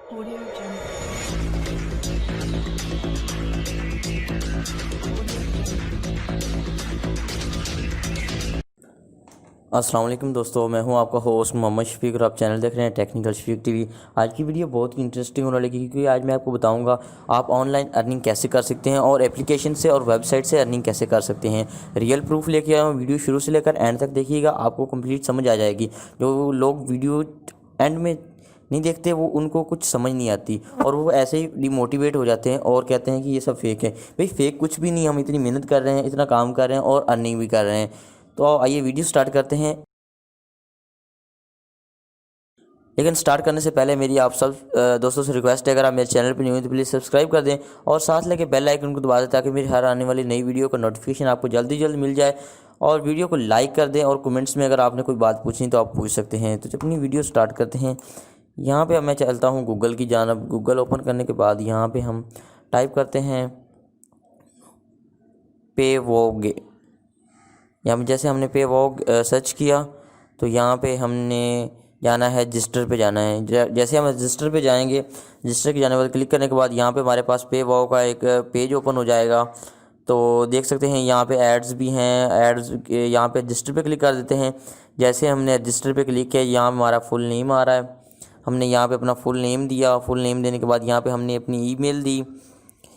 Audio Jungle. अस्सलाम वालेकुम दोस्तों, मैं हूं आपका होस्ट मोहम्मद शफीक और आप चैनल देख रहे हैं टेक्निकल शफीक टीवी। आज की वीडियो बहुत ही इंटरेस्टिंग होने लगी क्योंकि आज मैं आपको बताऊंगा आप ऑनलाइन अर्निंग कैसे कर सकते हैं और एप्लीकेशन से और वेबसाइट से अर्निंग कैसे कर सकते हैं। रियल प्रूफ लेके आया हूँ, वीडियो शुरू से लेकर एंड तक देखिएगा, आपको कंप्लीट समझ आ जाएगी। जो लोग वीडियो एंड में नहीं देखते वो उनको कुछ समझ नहीं आती और वो ऐसे ही डिमोटिवेट हो जाते हैं और कहते हैं कि ये सब फेक है। भाई फेक कुछ भी नहीं, हम इतनी मेहनत कर रहे हैं, इतना काम कर रहे हैं और अर्निंग भी कर रहे हैं। तो आइए वीडियो स्टार्ट करते हैं। लेकिन स्टार्ट करने से पहले मेरी आप सब दोस्तों से रिक्वेस्ट है, अगर आप मेरे चैनल पर न्यू हैं तो प्लीज़ सब्सक्राइब कर दें और साथ लेके बेल आइकन को दबा दें ताकि मेरी हर आने वाली नई वीडियो का नोटिफिकेशन आपको जल्दी जल्द मिल जाए। और वीडियो को लाइक कर दें और कमेंट्स में अगर आपने कोई बात पूछनी तो आप पूछ सकते हैं। तो अपनी वीडियो स्टार्ट करते हैं। यहाँ पे मैं चलता हूँ गूगल की जानब। गूगल ओपन करने के बाद यहाँ पे हम टाइप करते हैं पे वॉग। यहाँ पे जैसे हमने पे वॉग सर्च किया तो यहाँ पे हमने जाना है रजिस्टर पे जाना है। जैसे हम रजिस्टर पे जाएंगे, रजिस्टर के जाने के बाद क्लिक करने के बाद यहाँ पे हमारे पास पे वॉग का एक पेज ओपन हो जाएगा। तो देख सकते हैं यहाँ पे एड्स भी हैं। एड्स यहाँ पे रजिस्टर पे क्लिक कर देते हैं। जैसे हमने रजिस्टर पे क्लिक किया, यहाँ हमारा फुल नेम आ रहा है। हमने यहाँ पे अपना फुल नेम दिया। फुल नेम देने के बाद यहाँ पे हमने अपनी ईमेल दी।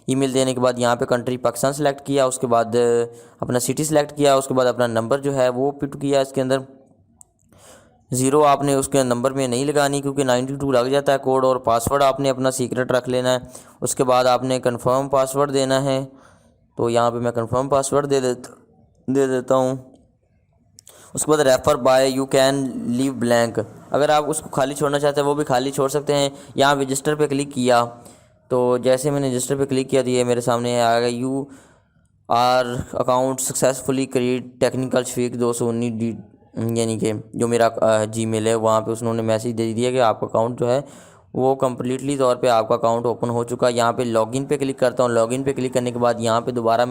ईमेल देने के बाद यहाँ पे कंट्री पाकिस्तान सेलेक्ट किया। उसके बाद अपना सिटी सेलेक्ट किया। उसके बाद अपना नंबर जो है वो पिट किया। इसके अंदर ज़ीरो आपने उसके नंबर में नहीं लगानी क्योंकि 92 लग जाता है कोड। और पासवर्ड आपने अपना सीक्रेट रख लेना है। उसके बाद आपने कंफर्म पासवर्ड देना है। तो यहाँ पे मैं कंफर्म पासवर्ड दे देता हूँ। उसके बाद refer by you can leave blank, अगर आप उसको खाली छोड़ना चाहते हैं वो भी खाली छोड़ सकते हैं। यहाँ रजिस्टर पे क्लिक किया तो जैसे मैंने रजिस्टर पे क्लिक किया तो ये मेरे सामने आ गया, you are account successfully create technical Shafiq 219 D, यानी कि जो मेरा जीमेल है वहाँ पे उन्होंने मैसेज दे दिया कि आपका अकाउंट जो है वो कम्प्लीटली तौर पे आपका अकाउंट ओपन हो चुका है। यहाँ पे लॉगिन पे क्लिक करता हूँ। लॉगिन पे क्लिक करने के बाद यहाँ पे दोबारा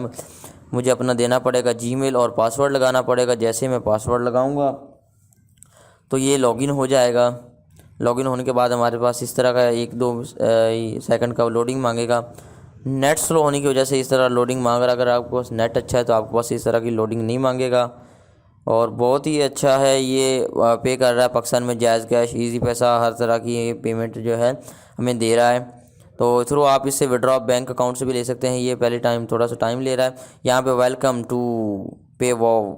मुझे अपना देना पड़ेगा जीमेल और पासवर्ड लगाना पड़ेगा। जैसे मैं पासवर्ड लगाऊंगा तो ये लॉगिन हो जाएगा। लॉगिन होने के बाद हमारे पास इस तरह का 1-2 सेकंड का लोडिंग मांगेगा। नेट स्लो होने की वजह से इस तरह लोडिंग मांग रहा है। अगर आपके पास नेट अच्छा है तो आपके पास इस तरह की लोडिंग नहीं मांगेगा। और बहुत ही अच्छा है, ये पे कर रहा है पाकिस्तान में जायज़ कैश, इजी पैसा, हर तरह की पेमेंट जो है हमें दे रहा है। तो थ्रू आप इससे विड्रॉ बैंक अकाउंट से भी ले सकते हैं। ये पहले थोड़ा सा टाइम ले रहा है। यहाँ पे वेलकम टू पे वॉव,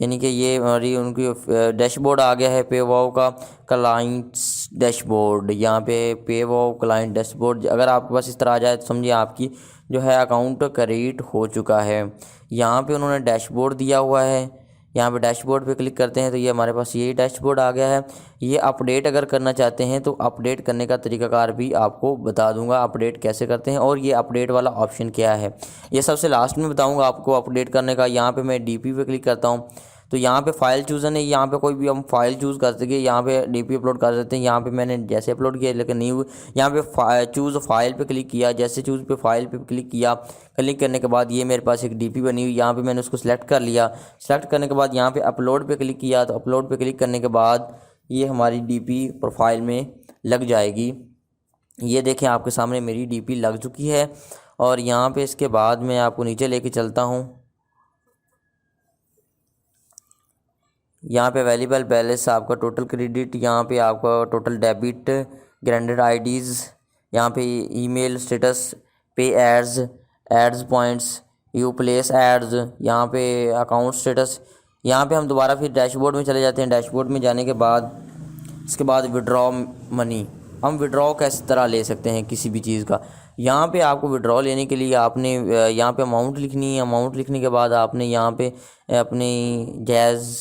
यानी कि ये हमारी उनकी डैशबोर्ड आ गया है पे वॉव का, क्लाइंट्स डैशबोर्ड। यहाँ पे वॉव क्लाइंट डैशबोर्ड अगर आपके पास इस तरह आ जाए तो समझिए आपकी जो है अकाउंट क्रिएट हो चुका है। यहाँ पे उन्होंने डैशबोर्ड दिया हुआ है। यहाँ पे डैशबोर्ड पे क्लिक करते हैं तो ये हमारे पास ये डैशबोर्ड आ गया है। ये अपडेट अगर करना चाहते हैं तो अपडेट करने का तरीकाकार भी आपको बता दूंगा, अपडेट कैसे करते हैं और ये अपडेट वाला ऑप्शन क्या है ये सबसे लास्ट में बताऊंगा आपको अपडेट करने का। यहाँ पे मैं डीपी पे क्लिक करता हूँ तो यहाँ पे फाइल चूज़न है। यहाँ पे कोई भी हम फाइल चूज़ कर सके, यहाँ पे डीपी अपलोड कर सकते हैं। यहाँ पे मैंने जैसे अपलोड किया लेकिन नहीं हुई। यहाँ पे चूज़ फाइल पे क्लिक किया। जैसे चूज़ पे फाइल पे क्लिक किया, क्लिक करने के बाद ये मेरे पास एक डीपी बनी हुई, यहाँ पे मैंने उसको सिलेक्ट कर लिया। सेलेक्ट करने के बाद यहाँ पे अपलोड पे क्लिक किया तो अपलोड पे क्लिक करने के बाद ये हमारी डीपी प्रोफाइल में लग जाएगी। ये देखें आपके सामने मेरी डीपी लग चुकी है। और यहाँ पे इसके बाद मैं आपको नीचे लेके चलता हूँ। यहाँ पे अवेलेबल बैलेंस, आपका टोटल क्रेडिट, यहाँ पे आपका टोटल डेबिट, ग्रांडेड आईडीज़, यहाँ पे ईमेल स्टेटस, पे ads points, you place ads, यहाँ पे अकाउंट स्टेटस। यहाँ पे हम दोबारा फिर डैशबोर्ड में चले जाते हैं। डैशबोर्ड में जाने के बाद इसके बाद विड्रॉ मनी, हम विड्रॉ किस तरह ले सकते हैं किसी भी चीज़ का। यहाँ पे आपको विड्रॉ लेने के लिए आपने यहाँ पे अमाउंट लिखनी है। अमाउंट लिखने के बाद आपने यहाँ पे अपनी जैज़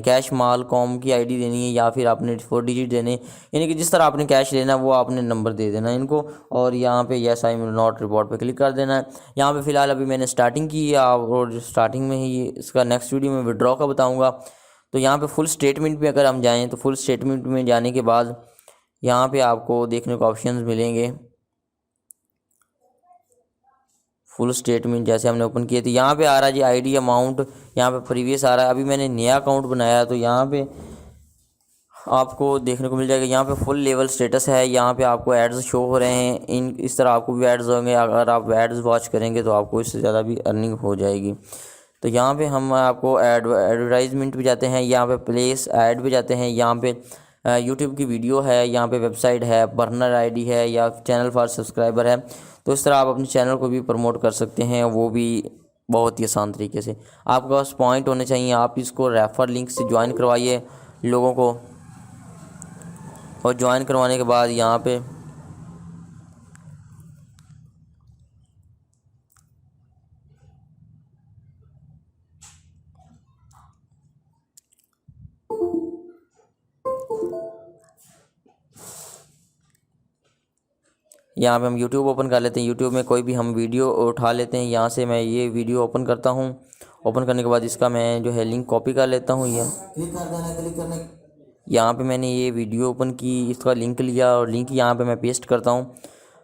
कैश माल कॉम की आईडी देनी है या फिर आपने 4 डिजिट देने, यानी कि जिस तरह आपने कैश लेना है वो आपने नंबर दे देना है इनको। और यहाँ पे yes I will not report पे क्लिक कर देना है। यहाँ पे फ़िलहाल अभी मैंने स्टार्टिंग की है और स्टार्टिंग में ही इसका नेक्स्ट वीडियो में विड्रॉ का बताऊँगा। तो यहाँ पे फुल स्टेटमेंट पे अगर हम जाएँ तो फुल स्टेटमेंट में जाने के बाद यहाँ पे आपको देखने को ऑप्शंस मिलेंगे। फुल स्टेटमेंट जैसे हमने ओपन किए तो यहाँ पे आ रहा है जी आईडी अमाउंट, यहाँ पे प्रीवियस आ रहा है। अभी मैंने नया अकाउंट बनाया तो यहाँ पे आपको देखने को मिल जाएगा। यहाँ पे फुल लेवल स्टेटस है, यहाँ पे आपको एड्स शो हो रहे हैं। इस तरह आपको भी एड्स होंगे, अगर आप एड्स वॉच करेंगे तो आपको इससे ज़्यादा भी अर्निंग हो जाएगी। तो यहाँ पे हम आपको एडवर्टाइजमेंट भी जाते हैं, यहाँ पे प्लेस ऐड भी जाते हैं, यहाँ पे यूट्यूब की वीडियो है, यहाँ पे वेबसाइट है, बर्नर आईडी है, या चैनल फॉर सब्सक्राइबर है। तो इस तरह आप अपने चैनल को भी प्रमोट कर सकते हैं, वो भी बहुत ही आसान तरीके से। आपके पास पॉइंट होने चाहिए, आप इसको रेफर लिंक से ज्वाइन करवाइए लोगों को, और ज्वाइन करवाने के बाद यहाँ पे यहाँ पे हम YouTube ओपन कर लेते हैं। YouTube में कोई भी हम वीडियो उठा लेते हैं। यहाँ से मैं ये वीडियो ओपन करता हूँ। ओपन करने के बाद इसका मैं जो है लिंक कॉपी कर लेता हूँ। यह क्लिक करने यहाँ पे मैंने ये वीडियो ओपन की, इसका लिंक लिया और लिंक यहाँ पे मैं पेस्ट करता हूँ।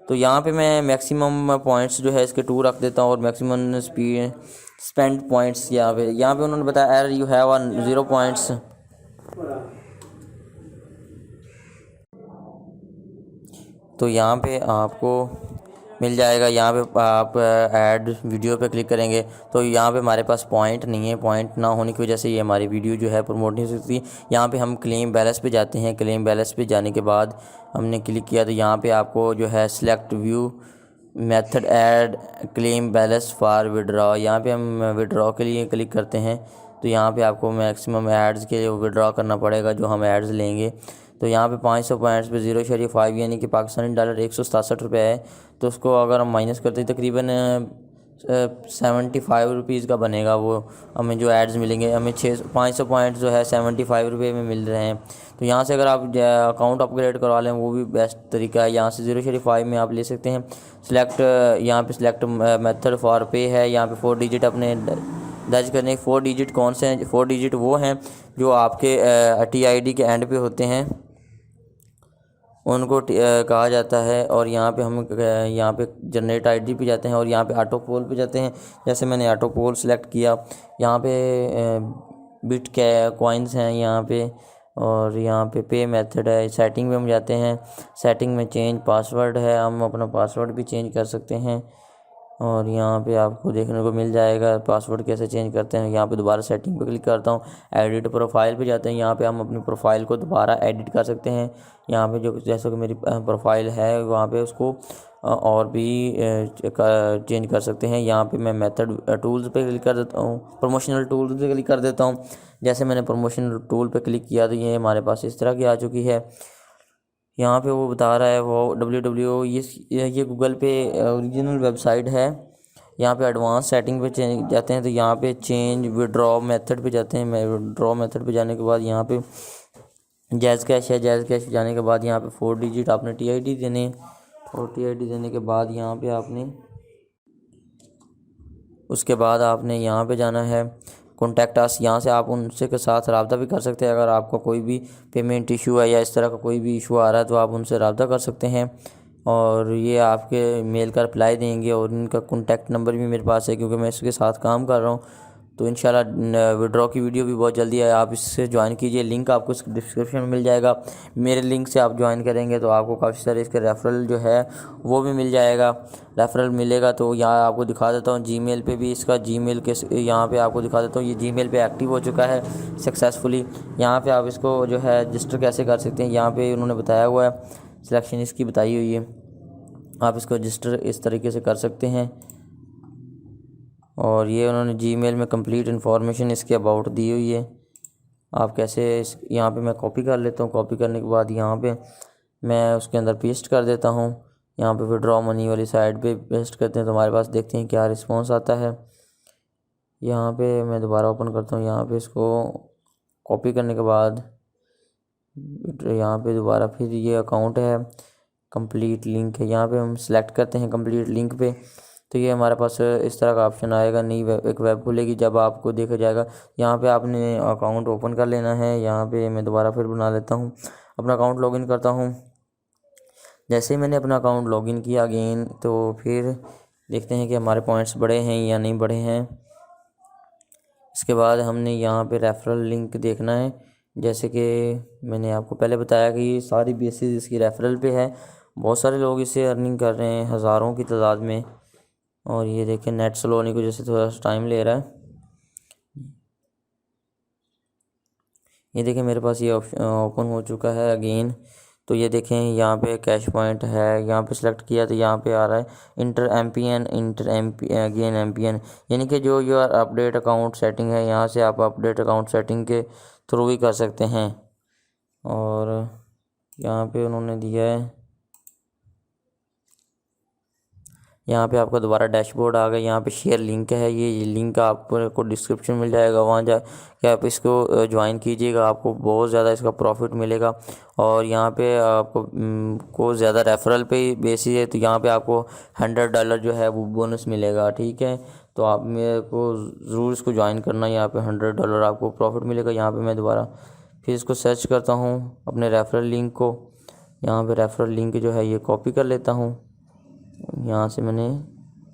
तो यहाँ पे मैं मैक्सिमम पॉइंट्स जो है इसके 2 रख देता हूँ, और मैक्सिमम स्पेंड पॉइंट्स यहाँ पे उन्होंने बताया यू हैव 0 पॉइंट्स। तो यहाँ पे आपको मिल जाएगा। यहाँ पे आप ऐड वीडियो पे क्लिक करेंगे तो यहाँ पे हमारे पास पॉइंट नहीं है। पॉइंट ना होने की वजह से ये हमारी वीडियो जो है प्रमोट नहीं हो सकती। यहाँ पे हम क्लेम बैलेंस पे जाते हैं। क्लेम बैलेंस पे जाने के बाद हमने क्लिक किया तो यहाँ पे आपको जो है select view method add claim balance for withdraw, यहाँ पे हम विड्रॉ के लिए क्लिक करते हैं। तो यहाँ पे आपको मैक्सिमम एड्स के लिए विड्रॉ करना पड़ेगा जो हम एड्स लेंगे। तो यहाँ पे 500 पॉइंट्स पे 0.5 यानी कि पाकिस्तानी डॉलर 167 रुपये है। तो उसको अगर हम माइनस करते हैं तकरीबन 75 रुपीज़ का बनेगा। वो हमें जो एड्स मिलेंगे, हमें 500 पॉइंट जो है 75 रुपये में मिल रहे हैं। तो यहाँ से अगर आप अकाउंट अपग्रेड करवा लें वो भी बेस्ट तरीका है। यहाँ से 0.5 में आप ले सकते हैं। सिलेक्ट यहाँ पे सिलेक्ट मेथड फॉर पे है। यहाँ पे 4 डिजिट अपने दर्ज करने। 4 डिजिट कौन से हैं? 4 डिजिट वो हैं जो आपके TID के एंड पे होते हैं, उनको कहा जाता है। और यहाँ पे हम यहाँ पे जनरेट आईडी पे जाते हैं और यहाँ पे ऑटो पोल पे जाते हैं। जैसे मैंने ऑटो पोल सेलेक्ट किया, यहाँ पे बिट कॉइन्स हैं यहाँ पे, और यहाँ पे मेथड है। सेटिंग में हम जाते हैं। सेटिंग में चेंज पासवर्ड है, हम अपना पासवर्ड भी चेंज कर सकते हैं। और यहाँ पे आपको देखने को मिल जाएगा पासवर्ड कैसे चेंज करते हैं। यहाँ पे दोबारा सेटिंग पे क्लिक करता हूँ, एडिट प्रोफाइल पे जाते हैं। यहाँ पे हम अपनी प्रोफाइल को दोबारा एडिट कर सकते हैं। यहाँ पे जो जैसे कि मेरी प्रोफाइल है वहाँ पे उसको और भी चेंज कर सकते हैं। यहाँ पे मैं मेथड टूल्स पे क्लिक कर देता हूँ, प्रमोशनल टूल्स पे क्लिक कर देता हूँ। जैसे मैंने प्रमोशनल टूल पे क्लिक किया तो ये हमारे पास इस तरह की आ चुकी है। यहाँ पे वो बता रहा है वो www ये गूगल पे ओरिजिनल वेबसाइट है। यहाँ पे एडवांस सेटिंग पे जाते हैं तो यहाँ पे चेंज विड्रॉ मेथड पे जाते हैं। विड्रॉ मेथड पे जाने के बाद यहाँ पे जैज़ कैश है। जैज़ कैश जाने के बाद यहाँ पे 4 डिजिट आपने TID देने, और TID देने के बाद यहाँ पे आपने उसके बाद आपने यहाँ पे जाना है कॉन्टैक्ट अस। यहाँ से आप उनसे के साथ रब्ता भी कर सकते हैं। अगर आपका कोई भी पेमेंट इशू है या इस तरह का कोई भी इशू आ रहा है तो आप उनसे रब्ता कर सकते हैं, और ये आपके मेल का रिप्लाई देंगे। और इनका कॉन्टैक्ट नंबर भी मेरे पास है क्योंकि मैं इसके साथ काम कर रहा हूँ। तो इंशाल्लाह विड्रॉ की वीडियो भी बहुत जल्दी है, आप इससे ज्वाइन कीजिए। लिंक आपको इस डिस्क्रिप्शन में मिल जाएगा। मेरे लिंक से आप ज्वाइन करेंगे तो आपको काफ़ी सारे इसके रेफरल जो है वो भी मिल जाएगा। रेफरल मिलेगा तो यहाँ आपको दिखा देता हूँ। जीमेल पे भी इसका जीमेल के यहाँ पे आपको दिखा देता हूँ। ये जीमेल पे एक्टिव हो चुका है सक्सेसफुली। यहाँ पे आप इसको जो है रजिस्टर कैसे कर सकते हैं यहाँ पे उन्होंने बताया हुआ है, सिलेक्शन इसकी बताई हुई है। आप इसको रजिस्टर इस तरीके से कर सकते हैं। और ये उन्होंने जीमेल में कंप्लीट इन्फॉर्मेशन इसके अबाउट दी हुई है। आप कैसे यहाँ पे मैं कॉपी कर लेता हूँ। कॉपी करने के बाद यहाँ पे मैं उसके अंदर पेस्ट कर देता हूँ। यहाँ पे विड्रॉ मनी वाली साइड पे पेस्ट करते हैं तो हमारे पास देखते हैं क्या रिस्पॉन्स आता है। यहाँ पे मैं दोबारा ओपन करता हूँ। यहाँ पे इसको कॉपी करने के बाद यहाँ पे दोबारा फिर ये अकाउंट है, कंप्लीट लिंक है। यहाँ पे हम सिलेक्ट करते हैं कंप्लीट लिंक पे, तो ये हमारे पास इस तरह का ऑप्शन आएगा। नई एक वेब खुलेगी जब आपको देखा जाएगा। यहाँ पे आपने अकाउंट ओपन कर लेना है। यहाँ पे मैं दोबारा फिर बना लेता हूँ, अपना अकाउंट लॉगिन करता हूँ। जैसे ही मैंने अपना अकाउंट लॉगिन किया अगेन तो फिर देखते हैं कि हमारे पॉइंट्स बढ़े हैं या नहीं बढ़े हैं। इसके बाद हमने यहाँ पे रेफरल लिंक देखना है। जैसे कि मैंने आपको पहले बताया कि ये सारी बेसिस इसकी रेफरल पे है। बहुत सारे लोग इससे अर्निंग कर रहे हैं हज़ारों की तादाद में। और ये देखें नेट स्लो होने की वजह से थोड़ा सा टाइम ले रहा है। ये देखें मेरे पास ये ऑप्शन ओपन हो चुका है अगेन। तो ये देखें यहाँ पे कैश पॉइंट है, यहाँ पे सेलेक्ट किया तो यहाँ पे आ रहा है इंटर एमपी अगेन एमपीएन, यानी कि जो योर अपडेट अकाउंट सेटिंग है, यहाँ से आप अपडेट अकाउंट सेटिंग के थ्रू भी कर सकते हैं। और यहाँ पे उन्होंने दिया है, यहाँ पे आपका दोबारा डैशबोर्ड आ गया। यहाँ पे शेयर लिंक है, ये लिंक आपको डिस्क्रिप्शन मिल जाएगा, वहाँ जा के आप इसको ज्वाइन कीजिएगा, आपको बहुत ज़्यादा इसका प्रॉफिट मिलेगा। और यहाँ पे आपको को ज़्यादा रेफरल पे बेसिस है, तो यहाँ पे आपको $100 जो है वो बोनस मिलेगा। ठीक है, तो आप मेरे को ज़रूर इसको ज्वाइन करना, यहाँ पे $100 आपको प्रॉफिट मिलेगा। यहाँ पर मैं दोबारा फिर इसको सर्च करता हूँ अपने रेफरल लिंक को। यहाँ पर रेफरल लिंक जो है ये कॉपी कर लेता हूँ, यहाँ से मैंने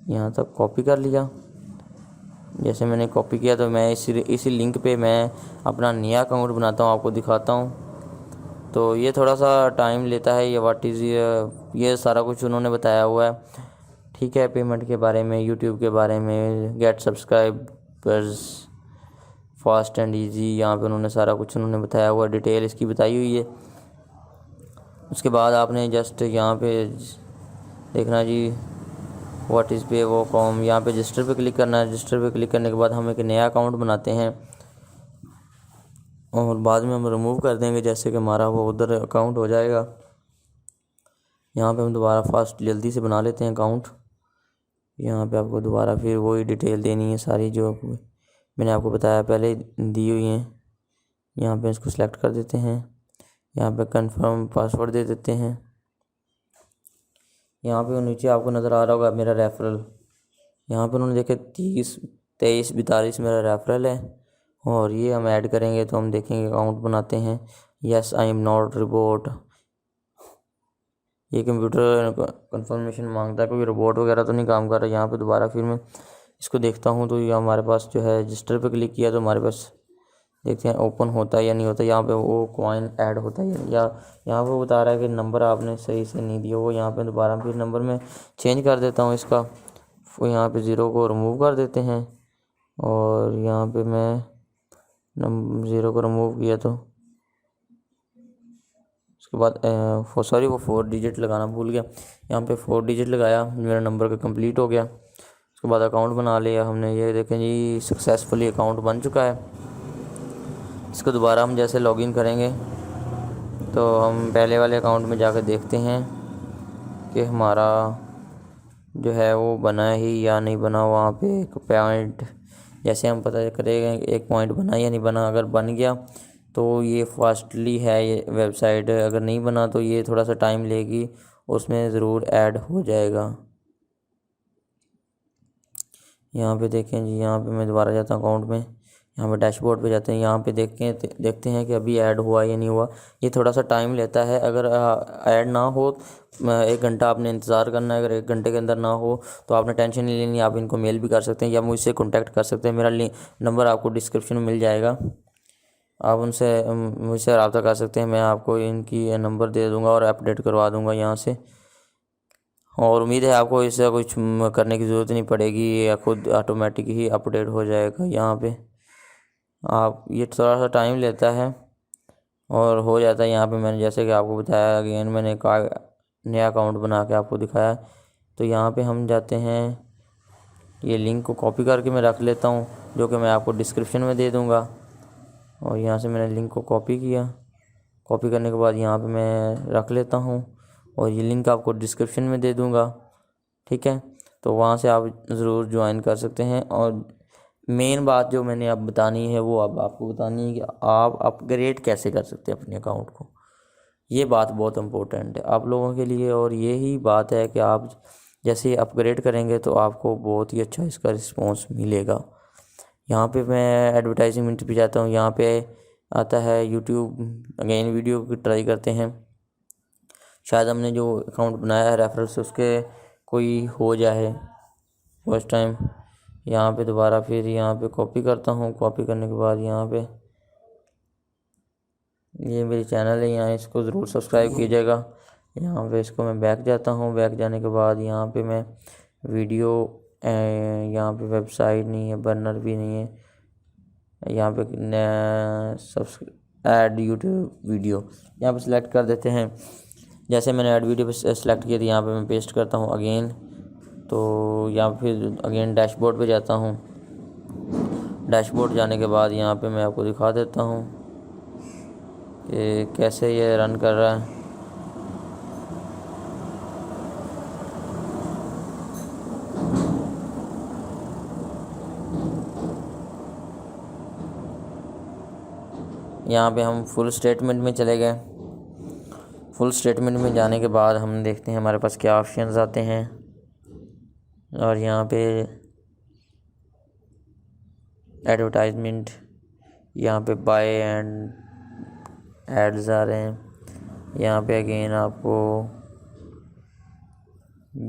यहाँ तक कॉपी कर लिया। जैसे मैंने कॉपी किया तो मैं इसी लिंक पे मैं अपना नया अकाउंट बनाता हूँ, आपको दिखाता हूँ। तो ये थोड़ा सा टाइम लेता है, ये व्हाट इज़ ये सारा कुछ उन्होंने बताया हुआ है। ठीक है, पेमेंट के बारे में, यूट्यूब के बारे में, get subscribers fast and easy, यहाँ पे उन्होंने सारा कुछ उन्होंने बताया हुआ, डिटेल इसकी बताई हुई है। उसके बाद आपने जस्ट यहाँ पे देखना जी व्हाट इज़ पे वो कॉम, यहाँ पे रजिस्टर पे क्लिक करना है। रजिस्टर पे क्लिक करने के बाद हम एक नया अकाउंट बनाते हैं और बाद में हम रिमूव कर देंगे, जैसे कि हमारा वो उधर अकाउंट हो जाएगा। यहाँ पे हम दोबारा फास्ट जल्दी से बना लेते हैं अकाउंट। यहाँ पे आपको दोबारा फिर वही डिटेल देनी है सारी जो मैंने आपको बताया पहले दी हुई हैं। यहाँ पे इसको सिलेक्ट कर देते हैं, यहाँ पे कंफर्म पासवर्ड दे देते हैं। यहाँ पे नीचे आपको नज़र आ रहा होगा मेरा रेफरल, यहाँ पे उन्होंने देखे 30 23 42 मेरा रेफरल है। और ये हम ऐड करेंगे तो हम देखेंगे अकाउंट बनाते हैं। Yes I am not report, ये कंप्यूटर कंफर्मेशन मांगता है, कोई रोबोट वगैरह तो नहीं काम कर रहा। यहाँ पे दोबारा फिर मैं इसको देखता हूँ तो ये हमारे पास जो है रजिस्टर पे क्लिक किया तो हमारे पास देखते हैं ओपन होता है या नहीं होता। यहाँ पे वो कॉइन ऐड होता है या यहाँ पे बता रहा है कि नंबर आपने सही से नहीं दिया। वो यहाँ पे दोबारा फिर नंबर में चेंज कर देता हूँ इसका, वो यहाँ पे 0 को रिमूव कर देते हैं। और यहाँ पे मैं 0 को रिमूव किया तो उसके बाद वो 4 डिजिट लगाना भूल गया, यहाँ पे 4 डिजिट लगाया, मेरा नंबर का कंप्लीट हो गया। उसके बाद अकाउंट बना लिया हमने। ये देखें जी सक्सेसफुली अकाउंट बन चुका है। इसको दोबारा हम जैसे लॉगिन करेंगे तो हम पहले वाले अकाउंट में जाकर देखते हैं कि हमारा जो है वो बना ही या नहीं बना। वहाँ पे एक पॉइंट जैसे हम पता करेंगे एक पॉइंट बना या नहीं बना। अगर बन गया तो ये फास्टली है ये वेबसाइट, अगर नहीं बना तो ये थोड़ा सा टाइम लेगी, उसमें ज़रूर ऐड हो जाएगा। यहाँ पे देखें जी, यहाँ पे मैं दोबारा जाता हूँ अकाउंट में, यहाँ पे डैशबोर्ड पे जाते हैं, यहाँ पे देखते हैं कि अभी ऐड हुआ या नहीं हुआ। ये थोड़ा सा टाइम लेता है। अगर ऐड ना हो 1 घंटा आपने इंतज़ार करना है। अगर 1 घंटे के अंदर ना हो तो आपने टेंशन नहीं लेनी, आप इनको मेल भी कर सकते हैं या मुझसे कॉन्टैक्ट कर सकते हैं। मेरा नंबर आपको डिस्क्रिप्शन में मिल जाएगा, आप उनसे मुझसे रब्ता कर सकते हैं। मैं आपको इनकी नंबर दे दूँगा और अपडेट करवा दूँगा यहाँ से। और उम्मीद है आपको इससे कुछ करने की ज़रूरत नहीं पड़ेगी, या खुद ऑटोमेटिक ही अपडेट हो जाएगा। यहाँ पे आप ये थोड़ा सा टाइम लेता है और हो जाता है। यहाँ पे मैंने जैसे कि आपको बताया, अगेन मैंने नया अकाउंट बना के आपको दिखाया। तो यहाँ पे हम जाते हैं, ये लिंक को कॉपी करके मैं रख लेता हूँ, जो कि मैं आपको डिस्क्रिप्शन में दे दूँगा। और यहाँ से मैंने लिंक को कॉपी किया, कॉपी करने के बाद यहाँ पे मैं रख लेता हूँ और ये लिंक आपको डिस्क्रिप्शन में दे दूँगा। ठीक है, तो वहाँ से आप ज़रूर ज्वाइन कर सकते हैं। और मेन बात जो मैंने अब बतानी है वो अब आपको बतानी है कि आप अपग्रेड कैसे कर सकते हैं अपने अकाउंट को। ये बात बहुत इम्पोर्टेंट है आप लोगों के लिए। और यही बात है कि आप जैसे ही अपग्रेड करेंगे तो आपको बहुत ही अच्छा इसका रिस्पॉन्स मिलेगा। यहाँ पे मैं एडवर्टाइजमेंट पे जाता हूँ, यहाँ पे आता है यूट्यूब। अगेन वीडियो की ट्राई करते हैं, शायद हमने जो अकाउंट बनाया है रेफरल से उसके कोई हो जाए फर्स्ट टाइम। यहाँ पे दोबारा फिर यहाँ पे कॉपी करता हूँ, कॉपी करने के बाद यहाँ पे ये मेरी चैनल है, यहाँ इसको ज़रूर सब्सक्राइब कीजिएगा। यहाँ पे इसको मैं बैक जाता हूँ। बैक जाने के बाद यहाँ पे मैं वीडियो, यहाँ पे वेबसाइट नहीं है, बर्नर भी नहीं है, यहाँ पे ऐड यूट्यूब वीडियो यहाँ पे सिलेक्ट कर देते हैं। जैसे मैंने ऐड वीडियो पे सिलेक्ट किया तो यहाँ पे मैं पेस्ट करता हूँ अगेन। तो यहाँ फिर अगेन डैशबोर्ड पे जाता हूँ। डैशबोर्ड जाने के बाद यहाँ पे मैं आपको दिखा देता हूँ कि कैसे ये रन कर रहा है। यहाँ पे हम फुल स्टेटमेंट में चले गए। फुल स्टेटमेंट में जाने के बाद हम देखते हैं हमारे पास क्या ऑप्शंस आते हैं। और यहाँ पे एडवर्टाइजमेंट, यहाँ पे बाय एंड एड्स आ रहे हैं। यहाँ पे अगेन आपको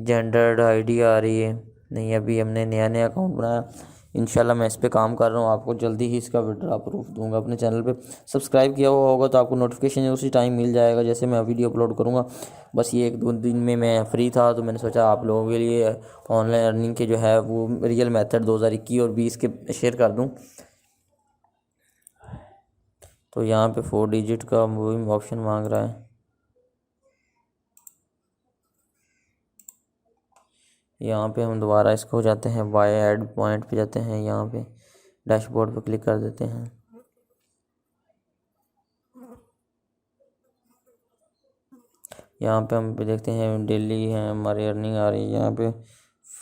जेंडर्ड आईडी आ रही है। नहीं, अभी हमने नया अकाउंट बनाया। इंशाल्लाह मैं इस पे काम कर रहा हूँ। आपको जल्दी ही इसका विड्रॉ प्रूफ दूंगा। अपने चैनल पे सब्सक्राइब किया हुआ होगा तो आपको नोटिफिकेशन उसी टाइम मिल जाएगा जैसे मैं वीडियो अपलोड करूँगा। बस ये 1-2 दिन में मैं फ्री था तो मैंने सोचा आप लोगों के लिए ऑनलाइन अर्निंग के जो है वो रियल मेथड 2021 और 20 के शेयर कर दूँ। तो यहाँ पे 4 डिजिट का वही ऑप्शन मांग रहा है। यहाँ पे हम दोबारा इसको जाते हैं, बाय ऐड पॉइंट पे जाते हैं। यहाँ पे डैशबोर्ड पे क्लिक कर देते हैं। यहाँ पे हम देखते हैं डेली है हमारी अर्निंग आ रही है। यहाँ पे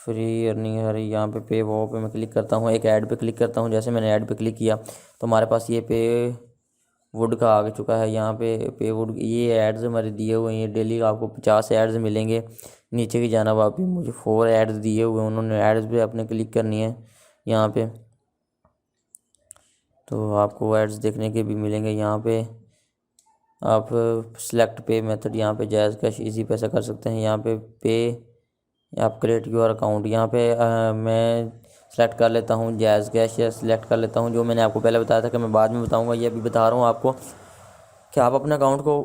फ्री अर्निंग आ रही है। यहाँ पे पे वो पे मैं क्लिक करता हूँ, एक ऐड पे क्लिक करता हूँ। जैसे मैंने ऐड पे क्लिक किया तो हमारे पास ये पे वुड का आ चुका है। यहाँ पे वुड ये एड्स हमारे दिए हुए हैं। ये डेली आपको 50 एड्स मिलेंगे। नीचे की जाना आप भी मुझे 4 एड्स दिए हुए हैं। उन्होंने एड्स पे अपने क्लिक करनी है यहाँ पे, तो आपको एड्स देखने के भी मिलेंगे। यहाँ पे आप सिलेक्ट पे मेथड, यहाँ पे जायज़ कैश इजी पैसा कर सकते हैं। यहाँ पे आप क्रिएट योर अकाउंट, यहाँ पे मैं सेलेक्ट कर लेता हूँ जायज़ कैश या सिलेक्ट कर लेता हूँ। जो मैंने आपको पहले बताया था कि मैं बाद में बताऊँगा, ये अभी बता रहा हूँ आपको कि आप अपने अकाउंट को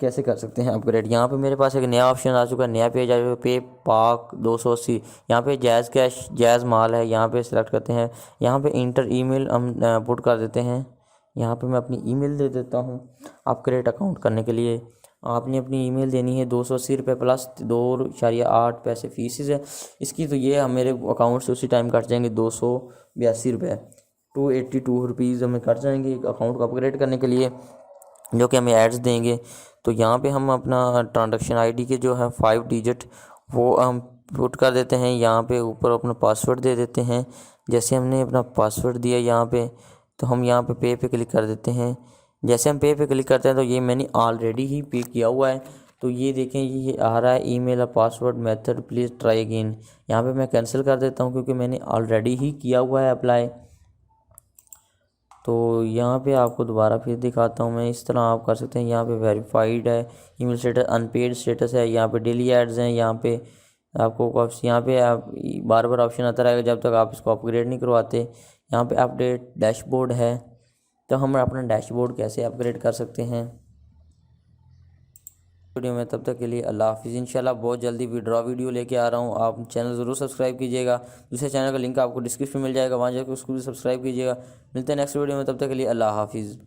कैसे कर सकते हैं अपग्रेड। यहाँ पे मेरे पास एक नया ऑप्शन आ चुका है, नया पेज आ चुका है, पे पाक 280। यहाँ पे जायज़ कैश जायज़ माल है, यहाँ पे सिलेक्ट करते हैं। यहाँ पे इंटर ईमेल हम पुट कर देते हैं। यहाँ पे मैं अपनी ईमेल दे देता हूँ। अपग्रेड अकाउंट करने के लिए आपने अपनी ईमेल देनी है। 280 रुपये प्लस 2.8 पैसे फीस है इसकी। तो ये मेरे अकाउंट से उसी टाइम कट जाएंगे 282 रुपये, 282 रुपीज़ हमें कट जाएंगे अकाउंट को अपग्रेड करने के लिए, जो कि हमें एड्स देंगे। तो यहाँ पे हम अपना ट्रांजैक्शन आईडी के जो है 5 डिजिट वो हम पुट कर देते हैं। यहाँ पे ऊपर अपना पासवर्ड दे देते हैं। जैसे हमने अपना पासवर्ड दिया यहाँ पे, तो हम यहाँ पे क्लिक कर देते हैं। जैसे हम पे क्लिक करते हैं तो ये मैंने ऑलरेडी ही पे किया हुआ है। तो ये देखें ये आ रहा है ईमेल और password method please try again. यहाँ पे मैं कैंसिल कर देता हूँ क्योंकि मैंने ऑलरेडी ही किया हुआ है अप्लाई। तो यहाँ पे आपको दोबारा फिर दिखाता हूँ मैं, इस तरह आप कर सकते हैं। यहाँ पे वेरीफाइड है, ईमेल स्टेटस अनपेड स्टेटस है, यहाँ पे डेली एड्स हैं। यहाँ पे आपको यहाँ पे आप बार बार ऑप्शन आता रहेगा जब तक आप इसको अपग्रेड नहीं करवाते। यहाँ पे अपडेट डैशबोर्ड है, तो हम अपना डैशबोर्ड कैसे अपग्रेड कर सकते हैं वीडियो में। तब तक के लिए अल्लाह हाफिज़। इंशाल्लाह बहुत जल्दी विड्रॉ वीडियो लेके आ रहा हूँ। आप चैनल ज़रूर सब्सक्राइब कीजिएगा। दूसरे चैनल का लिंक आपको डिस्क्रिप्शन में मिल जाएगा, वहाँ जाकर उसको भी सब्सक्राइब कीजिएगा। मिलते हैं नेक्स्ट वीडियो में, तब तक के लिए अल्लाह हाफिज़।